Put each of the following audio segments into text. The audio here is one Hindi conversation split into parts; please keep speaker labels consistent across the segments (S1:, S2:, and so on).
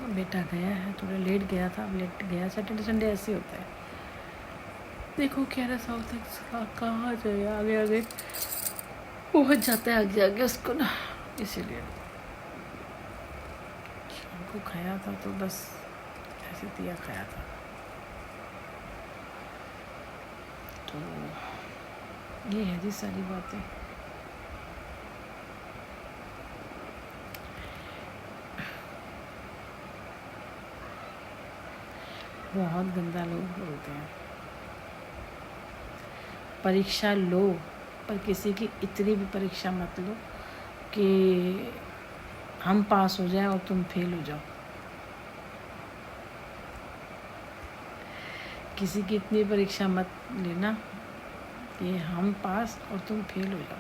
S1: बेटा गया है, थोड़ा लेट गया था, लेट गया। सैटरडे संडे ऐसे होता है। देखो कह रहा साउथ कहाँ जाए, आगे आगे पहुँच जाता है, आगे आगे उसको ना, इसीलिए शाम को खाया था तो बस ऐसे दिया खाया था। तो ये है जी सारी बातें। बहुत गंदा लोग बोलते हैं, परीक्षा लो पर किसी की इतनी भी परीक्षा मत लो कि हम पास हो जाए और तुम फेल हो जाओ। किसी की इतनी परीक्षा मत लेना कि हम पास और तुम फेल हो जाओ।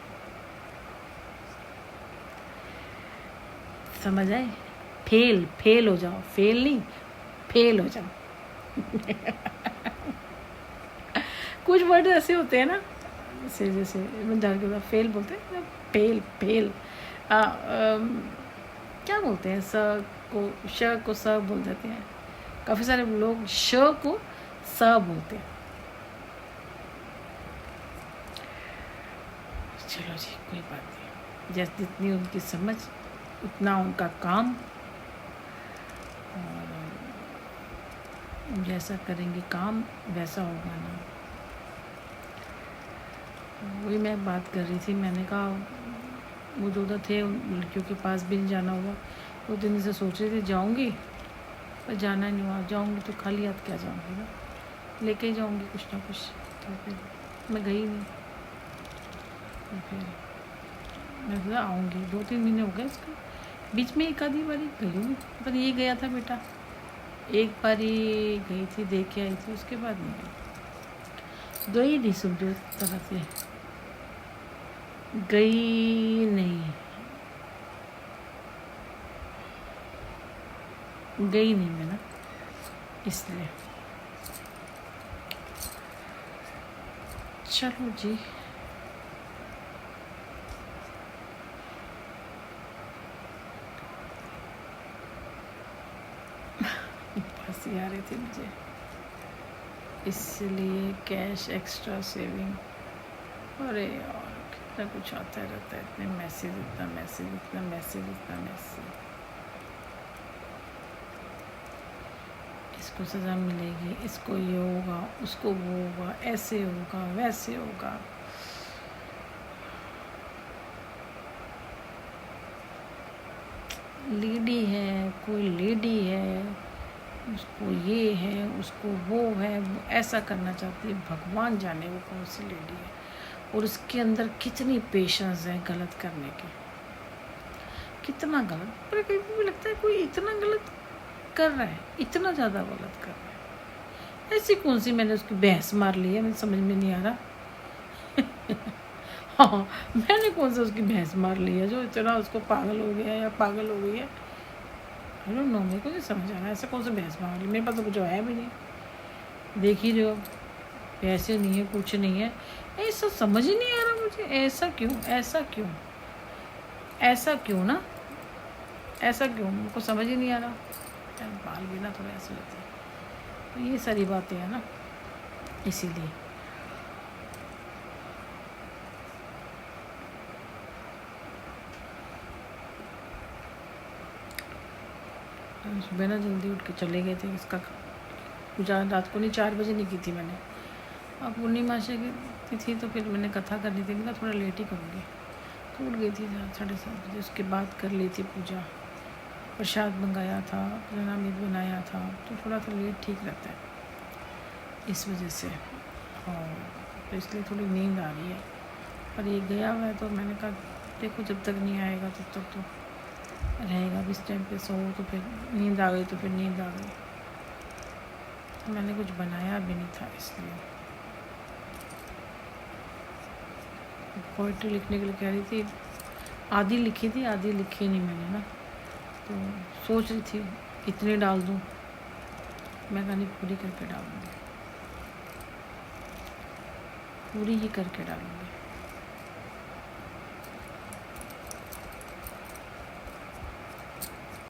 S1: समझ आए? फेल हो जाओ, फेल नहीं, फेल हो जाओ। कुछ वर्ड ऐसे होते हैं ना, जैसे मंदार के बाद फेल बोलते हैं, फेल क्या बोलते हैं, स को श को स बोल देते हैं। काफ़ी सारे लोग श को स बोलते हैं। चलो जी, कोई बात नहीं, जैसे जितनी उनकी समझ उतना उनका काम, और जैसा करेंगे काम वैसा होगा ना। वही मैं बात कर रही थी, मैंने कहा वो जो उधर थे लड़कियों के पास भी नहीं जाना हुआ, 2 दिन से सोच रही थी जाऊँगी, पर जाना नहीं हुआ। जाऊँगी तो खाली हाथ क्या जाऊँगी ना, लेके ही जाऊँगी कुछ ना कुछ। तो फिर मैं गई नहीं, तो फिर मैं बोला आऊँगी। 2-3 महीने हो गए इसको, बीच में एक आधी बारी गई हूँ, पर ये गया था बेटा, एक बारी गई थी, देख के आई थी, उसके बाद नहीं गई नहीं, समझो तरह से गई नहीं मैं ना, इसलिए। चलो जी, हंसी आ रही थी मुझे, इसलिए कैश एक्स्ट्रा सेविंग। अरे यार कितना कुछ आता रहता है, इतने मैसेज, इतना मैसेज, इतना मैसेज, इतना मैसेज। इसको सज़ा मिलेगी, इसको ये होगा, उसको वो होगा, ऐसे होगा, वैसे होगा। लेडी है, कोई लेडी है, उसको ये है, उसको वो है, वो ऐसा करना चाहती है, भगवान जाने वो कौन सी लेडी है, और उसके अंदर कितनी पेशेंस है गलत करने की, कितना गलत। पर कहीं भी लगता है कोई इतना गलत कर रहा है, इतना ज़्यादा गलत कर रहा है, ऐसी कौन सी मैंने उसकी बहस मार ली है, मुझे समझ में नहीं आ रहा। हाँ, मैंने कौन सा उसकी भैंस मार ली है जो इतना उसको पागल हो गया या पागल हो गई है। आई डोंट नो, मेरे को नहीं समझ आ रहा है ऐसा कौन सा भैंस मार ली। मेरे पास तो कुछ है भी नहीं, देख ही रहे हो, पैसे नहीं है, कुछ नहीं है, ऐसा समझ ही नहीं आ रहा मुझे, ऐसा क्यों, ऐसा क्यों, ऐसा क्यों ना, ऐसा क्यों, मुझको समझ ही नहीं आ रहा। बाल भी ना थोड़ा ऐसे होते हैं, तो ये सारी बातें हैं ना, इसीलिए। सुबह ना जल्दी उठ के चले गए थे, इसका पूजा रात को नहीं, 4 बजे नहीं की थी मैंने। अब पूर्णिमाशा की थी तो फिर मैंने कथा करनी थी, मैं थोड़ा लेट ही करूँगी, तो उठ गई थी 7:30 बजे। उसके बाद कर ली थी पूजा, प्रसाद मंगाया था, जनामित बनाया था, तो थोड़ा सा लेट ठीक रहता है इस वजह से। और तो इसलिए थोड़ी नींद आ रही है, पर ये गया हुआ है तो मैंने कहा देखो जब तक नहीं आएगा तब तक तो रहेगा। अब इस टाइम पे सो तो फिर नींद आ गई, तो फिर नींद आ गई। तो मैंने कुछ बनाया भी नहीं था, इसलिए पोइट्री लिखने के लिए कह रही थी, आधी लिखी थी, आधी लिखी नहीं मैंने ना, तो सोच रही थी कितने डाल दूँ, मैं कहानी पूरी करके डालूँगी, पूरी ही करके डालूँगी।